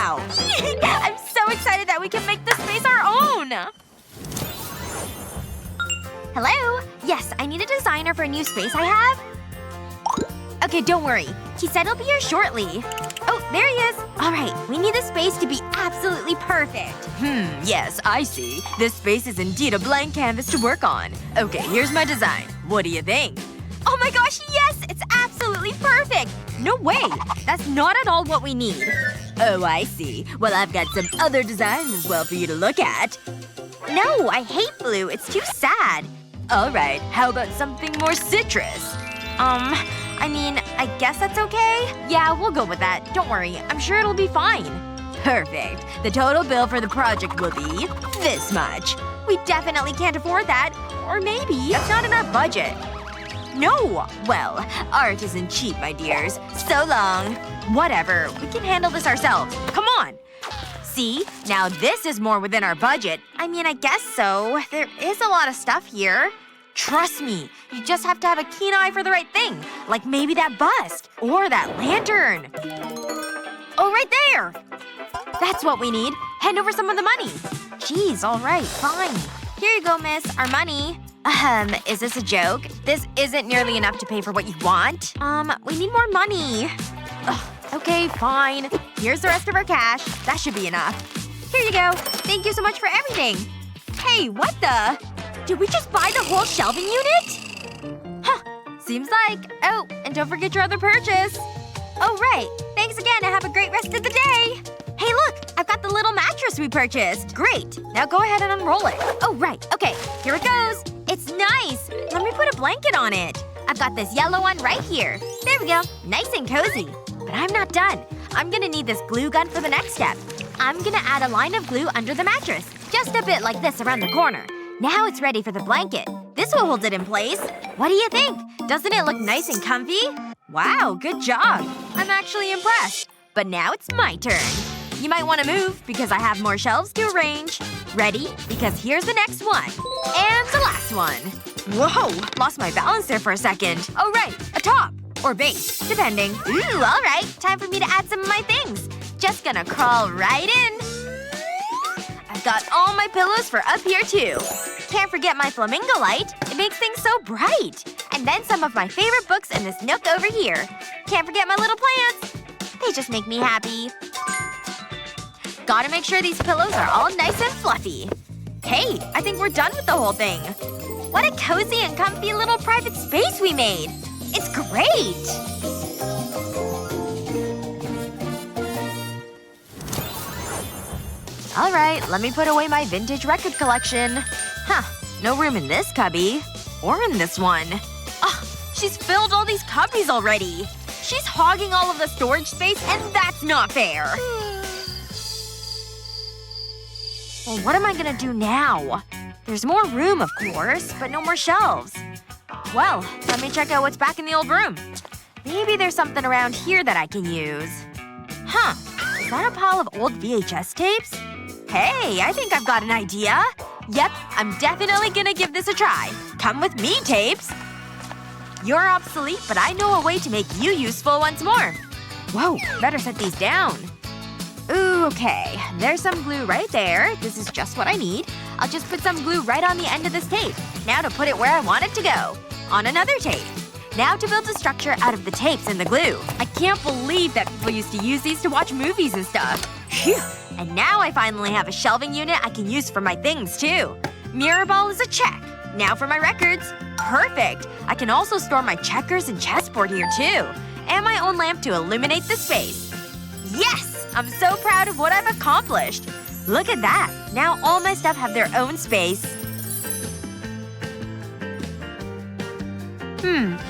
now! I'm so excited that we can make this space our own! Hello? Yes, I need a designer for a new space I have. Okay, don't worry. He said he'll be here shortly. Oh, there he is. Alright, we need the space to be absolutely perfect. Yes, I see. This space is indeed a blank canvas to work on. Okay, here's my design. What do you think? Oh my gosh, yes! It's absolutely perfect! No way! That's not at all what we need. Oh, I see. Well, I've got some other designs as well for you to look at. No, I hate blue. It's too sad. Alright, how about something more citrus? I mean, I guess that's okay? Yeah, we'll go with that. Don't worry. I'm sure it'll be fine. Perfect. The total bill for the project will be this much. We definitely can't afford that. Or maybe that's not in our budget. No! Well, art isn't cheap, my dears. So long. Whatever. We can handle this ourselves. Come on! See? Now this is more within our budget. I mean, I guess so. There is a lot of stuff here. Trust me. You just have to have a keen eye for the right thing. Like maybe that bust. Or that lantern. Oh, right there! That's what we need. Hand over some of the money. Jeez, alright, fine. Here you go, miss. Our money. Is this a joke? This isn't nearly enough to pay for what you want. We need more money. Ugh, okay, fine. Here's the rest of our cash. That should be enough. Here you go. Thank you so much for everything. Hey, what the? Did we just buy the whole shelving unit? Huh. Seems like. Oh, and don't forget your other purchase. Oh, right. Thanks again and have a great rest of the day. Hey, look! I've got the little mattress we purchased. Great. Now go ahead and unroll it. Oh, right. Okay. Here it goes. It's nice. Let me put a blanket on it. I've got this yellow one right here. There we go. Nice and cozy. But I'm not done. I'm gonna need this glue gun for the next step. I'm gonna add a line of glue under the mattress. Just a bit like this around the corner. Now it's ready for the blanket. This will hold it in place. What do you think? Doesn't it look nice and comfy? Wow, good job. I'm actually impressed. But now it's my turn. You might want to move, because I have more shelves to arrange. Ready? Because here's the next one. And the last one. Whoa! Lost my balance there for a second. Oh right, a top. Or base, depending. Ooh, alright. Time for me to add some of my things. Just gonna crawl right in. I've got all my pillows for up here too. Can't forget my flamingo light. It makes things so bright. And then some of my favorite books in this nook over here. Can't forget my little plants. They just make me happy. Gotta make sure these pillows are all nice and fluffy. Hey, I think we're done with the whole thing. What a cozy and comfy little private space we made. It's great! Alright, let me put away my vintage record collection. Huh. No room in this cubby. Or in this one. Ugh, she's filled all these cubbies already. She's hogging all of the storage space, and that's not fair. Well, what am I gonna do now? There's more room, of course, but no more shelves. Well, let me check out what's back in the old room. Maybe there's something around here that I can use. Huh. Is that a pile of old VHS tapes? Hey, I think I've got an idea. Yep, I'm definitely gonna give this a try. Come with me, tapes! You're obsolete, but I know a way to make you useful once more. Whoa, better set these down. Ooh, okay. There's some glue right there. This is just what I need. I'll just put some glue right on the end of this tape. Now to put it where I want it to go. On another tape. Now to build a structure out of the tapes and the glue. I can't believe that people used to use these to watch movies and stuff. Phew. And now I finally have a shelving unit I can use for my things, too. Mirror ball is a check. Now for my records. Perfect! I can also store my checkers and chessboard here, too. And my own lamp to illuminate the space. Yes! I'm so proud of what I've accomplished. Look at that. Now all my stuff have their own space.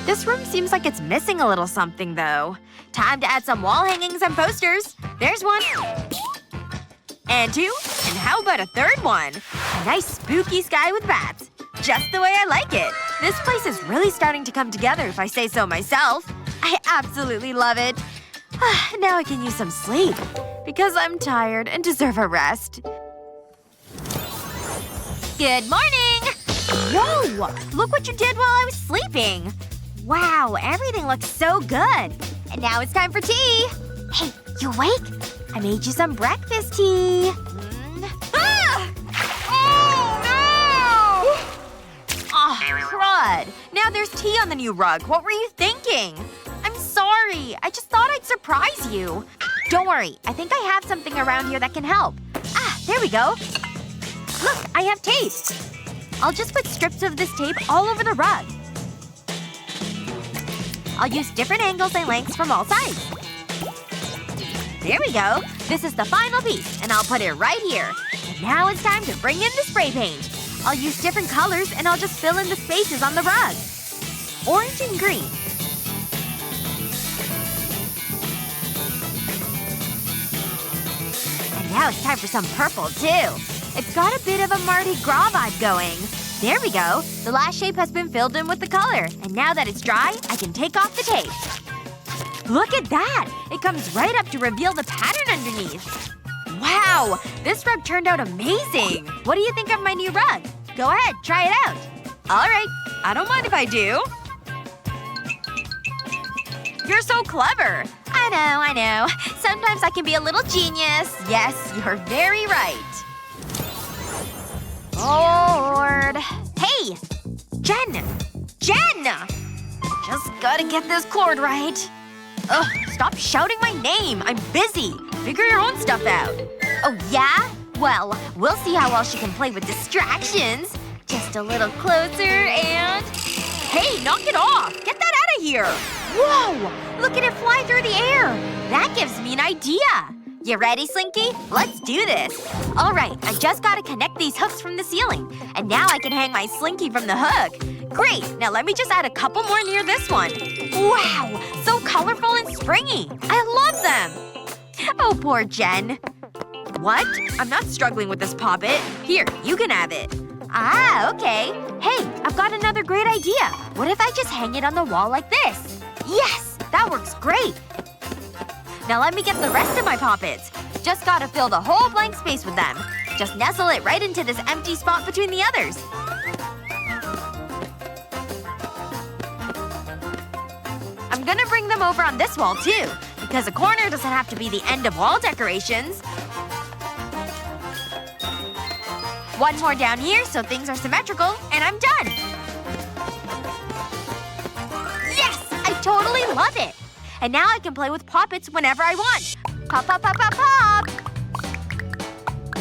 This room seems like it's missing a little something, though. Time to add some wall hangings and posters. There's one. And two. And how about a third one? A nice spooky sky with bats. Just the way I like it. This place is really starting to come together if I say so myself. I absolutely love it. Now I can use some sleep. Because I'm tired and deserve a rest. Good morning! Yo! Look what you did while I was sleeping! Wow, everything looks so good. And now it's time for tea! Hey, you awake? I made you some breakfast tea. Ah! Oh, no! Oh, crud. Now there's tea on the new rug. What were you thinking? I'm sorry. I just thought I'd surprise you. Don't worry. I think I have something around here that can help. Ah, there we go. Look, I have tape. I'll just put strips of this tape all over the rug. I'll use different angles and lengths from all sides. There we go. This is the final piece, and I'll put it right here. And now it's time to bring in the spray paint. I'll use different colors, and I'll just fill in the spaces on the rug. Orange and green. And now it's time for some purple, too. It's got a bit of a Mardi Gras vibe going. There we go. The last shape has been filled in with the color. And now that it's dry, I can take off the tape. Look at that! It comes right up to reveal the pattern underneath. Wow! This rug turned out amazing! What do you think of my new rug? Go ahead, try it out. Alright. I don't mind if I do. You're so clever. I know. Sometimes I can be a little genius. Yes, you're very right. Lord. Hey! Jen! Just gotta get this cord right. Ugh, stop shouting my name. I'm busy. Figure your own stuff out. Oh, yeah? Well, we'll see how well she can play with distractions. Just a little closer and… Hey, knock it off! Get that out of here! Whoa! Look at it fly through the air! That gives me an idea! You ready, Slinky? Let's do this. Alright, I just gotta connect these hooks from the ceiling. And now I can hang my Slinky from the hook. Great! Now let me just add a couple more near this one. Wow! So colorful and springy! I love them! Oh, poor Jen. What? I'm not struggling with this poppet. Here, you can have it. Ah, okay. Hey, I've got another great idea. What if I just hang it on the wall like this? Yes! That works great! Now let me get the rest of my poppets. Just gotta fill the whole blank space with them. Just nestle it right into this empty spot between the others. I'm gonna bring them over on this wall, too. Because a corner doesn't have to be the end of wall decorations. One more down here so things are symmetrical, and I'm done! Yes! I totally love it! And now I can play with poppets whenever I want. Pop, pop, pop, pop, pop!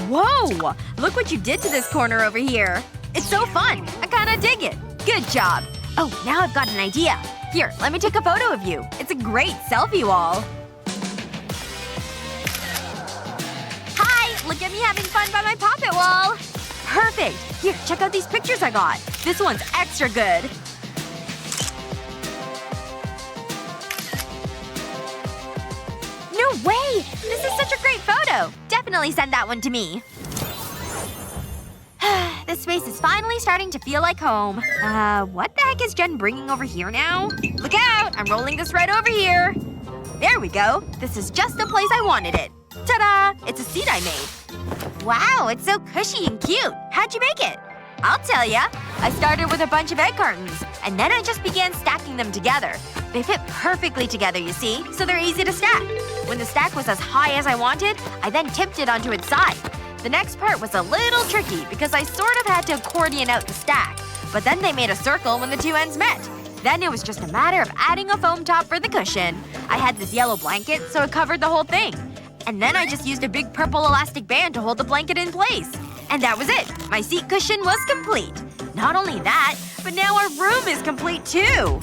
Whoa! Look what you did to this corner over here. It's so fun! I kinda dig it. Good job. Oh, now I've got an idea. Here, let me take a photo of you. It's a great selfie wall. Hi! Look at me having fun by my poppet wall! Perfect! Here, check out these pictures I got. This one's extra good. No way! This is such a great photo! Definitely send that one to me. This space is finally starting to feel like home. What the heck is Jen bringing over here now? Look out! I'm rolling this right over here. There we go. This is just the place I wanted it. Ta-da! It's a seat I made. Wow, it's so cushy and cute. How'd you make it? I'll tell ya. I started with a bunch of egg cartons. And then I just began stacking them together. They fit perfectly together, you see, so they're easy to stack. When the stack was as high as I wanted, I then tipped it onto its side. The next part was a little tricky because I sort of had to accordion out the stack. But then they made a circle when the two ends met. Then it was just a matter of adding a foam top for the cushion. I had this yellow blanket, so it covered the whole thing. And then I just used a big purple elastic band to hold the blanket in place. And that was it. My seat cushion was complete. Not only that, but now our room is complete too.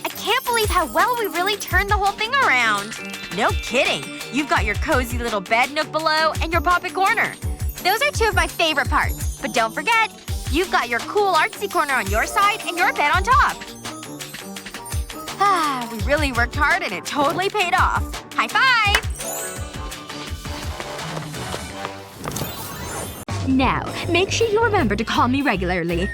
I can't believe how well we really turned the whole thing around. No kidding. You've got your cozy little bed nook below and your poppet corner. Those are two of my favorite parts. But don't forget, you've got your cool artsy corner on your side and your bed on top. Ah, we really worked hard and it totally paid off. High five! Now, make sure you remember to call me regularly.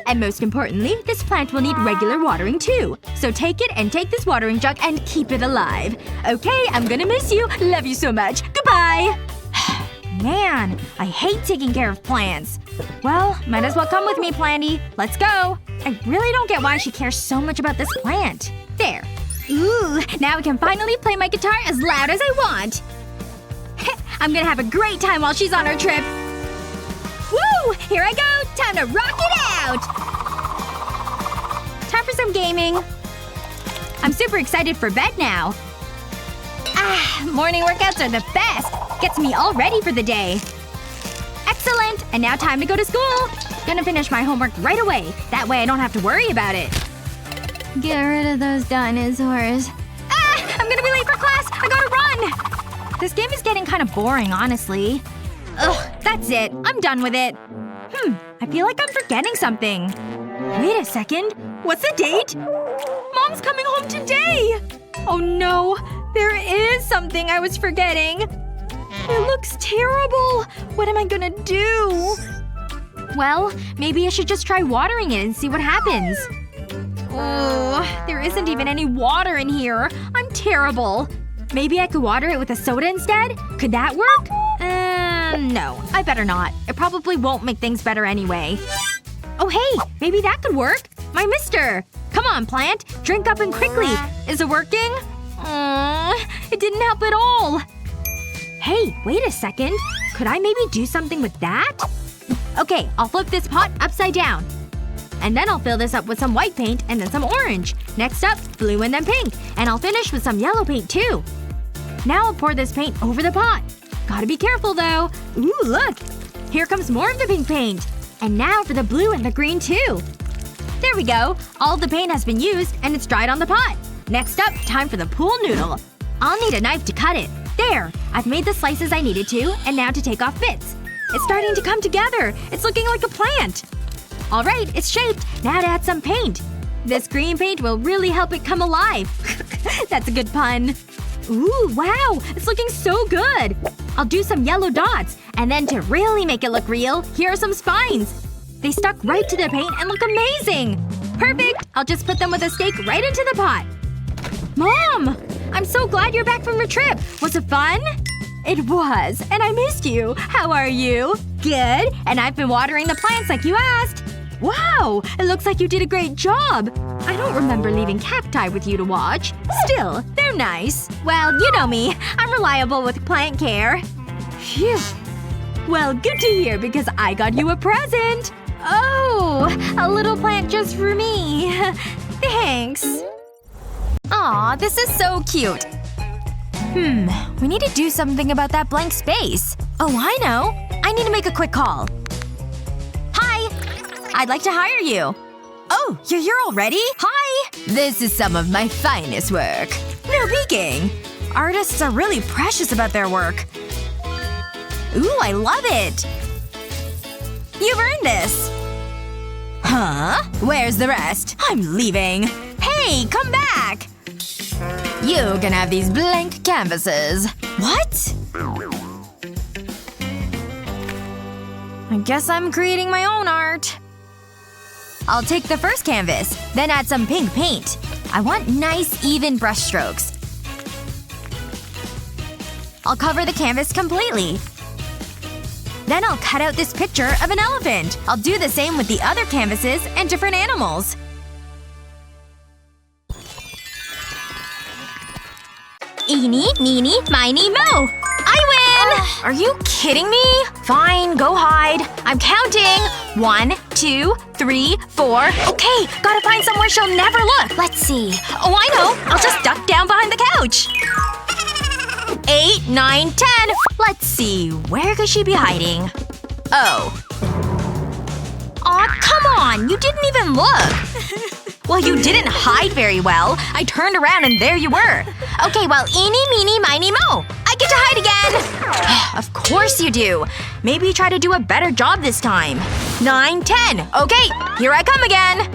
And most importantly, this plant will need regular watering too. So take it and take this watering jug and keep it alive. Okay, I'm gonna miss you. Love you so much. Goodbye! Man, I hate taking care of plants. Well, might as well come with me, Planty. Let's go. I really don't get why she cares so much about this plant. There. Ooh, now I can finally play my guitar as loud as I want. I'm gonna have a great time while she's on her trip. Woo! Here I go! Time to rock it out! Time for some gaming. I'm super excited for bed now. Morning workouts are the best! Gets me all ready for the day. Excellent! And now time to go to school! Gonna finish my homework right away. That way I don't have to worry about it. Get rid of those dinosaurs. I'm gonna be late for class! I gotta run! This game is getting kind of boring, honestly. Ugh, that's it. I'm done with it. I feel like I'm forgetting something. Wait a second. What's the date? Mom's coming home today! Oh no. There is something I was forgetting. It looks terrible. What am I gonna do? Well, maybe I should just try watering it and see what happens. Oh, there isn't even any water in here. I'm terrible. Maybe I could water it with a soda instead? Could that work? No. I better not. It probably won't make things better anyway. Oh hey! Maybe that could work! My mister! Come on, plant! Drink up and quickly! Is it working? It didn't help at all! Hey, wait a second. Could I maybe do something with that? Okay, I'll flip this pot upside down. And then I'll fill this up with some white paint and then some orange. Next up, blue and then pink. And I'll finish with some yellow paint too. Now I'll pour this paint over the pot. Gotta be careful though. Ooh, look! Here comes more of the pink paint. And now for the blue and the green too. There we go. All the paint has been used and it's dried on the pot. Next up, time for the pool noodle. I'll need a knife to cut it. There! I've made the slices I needed to, and now to take off bits. It's starting to come together! It's looking like a plant! Alright, it's shaped. Now to add some paint. This green paint will really help it come alive. That's a good pun. Ooh, wow! It's looking so good! I'll do some yellow dots. And then to really make it look real, here are some spines. They stuck right to the paint and look amazing! Perfect! I'll just put them with a stake right into the pot. Mom! I'm so glad you're back from your trip! Was it fun? It was. And I missed you. How are you? Good. And I've been watering the plants like you asked. Wow! It looks like you did a great job. I don't remember leaving cacti with you to watch. Still, they're nice. Well, you know me. I'm reliable with plant care. Phew. Well, good to hear because I got you a present. Oh! A little plant just for me. Thanks. Aw, this is so cute. We need to do something about that blank space. Oh, I know. I need to make a quick call. Hi! I'd like to hire you. Oh, you're here already? Hi! This is some of my finest work. No peeking. Artists are really precious about their work. Ooh, I love it! You've earned this. Huh? Where's the rest? I'm leaving. Hey, come back! You can have these blank canvases. What? I guess I'm creating my own art. I'll take the first canvas, then add some pink paint. I want nice, even brush strokes. I'll cover the canvas completely. Then I'll cut out this picture of an elephant. I'll do the same with the other canvases and different animals. Eeny, meeny, miny, mo! I win! Are you kidding me? Fine, go hide. I'm counting. 1, 2, 3, 4. Okay, gotta find somewhere she'll never look. Let's see. Oh, I know. I'll just duck down behind the couch. 8, 9, 10. Let's see. Where could she be hiding? Oh. Aw, come on! You didn't even look! Well, you didn't hide very well. I turned around and there you were. Okay, well, eeny, meeny, miny, mo. I get to hide again! Of course you do. Maybe try to do a better job this time. 9, 10. Okay, here I come again.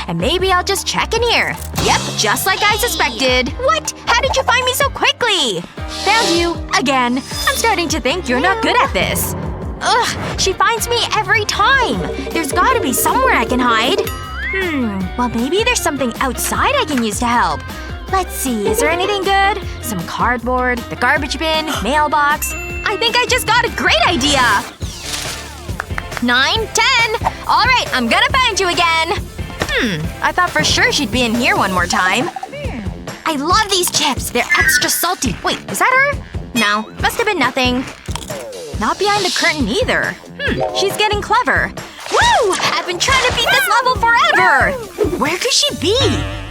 And maybe I'll just check in here. Yep, just like I suspected. What? How did you find me so quickly? Found you. Again. I'm starting to think you're not good at this. Ugh, she finds me every time. There's gotta be somewhere I can hide. Well maybe there's something outside I can use to help. Let's see, is there anything good? Some cardboard, the garbage bin, mailbox. I think I just got a great idea! 9, 10! Alright, I'm gonna find you again! I thought for sure she'd be in here one more time. I love these chips! They're extra salty. Wait, is that her? No, must have been nothing. Not behind the curtain either. She's getting clever. Woo! I've been trying to beat this level forever! Where could she be?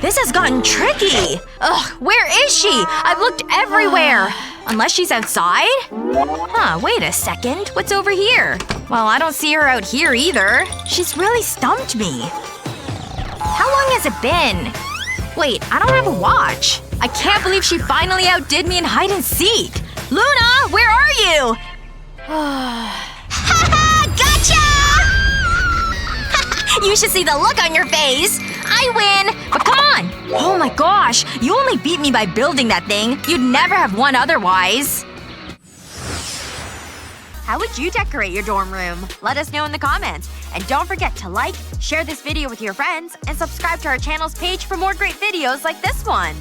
This has gotten tricky. Ugh, where is she? I've looked everywhere. Unless she's outside? Huh, wait a second. What's over here? Well, I don't see her out here either. She's really stumped me. How long has it been? Wait, I don't have a watch. I can't believe she finally outdid me in hide and seek. Luna, where are you? Haha! Gotcha! You should see the look on your face! I win! But come on! Oh my gosh! You only beat me by building that thing. You'd never have won otherwise. How would you decorate your dorm room? Let us know in the comments. And don't forget to like, share this video with your friends, and subscribe to our channel's page for more great videos like this one.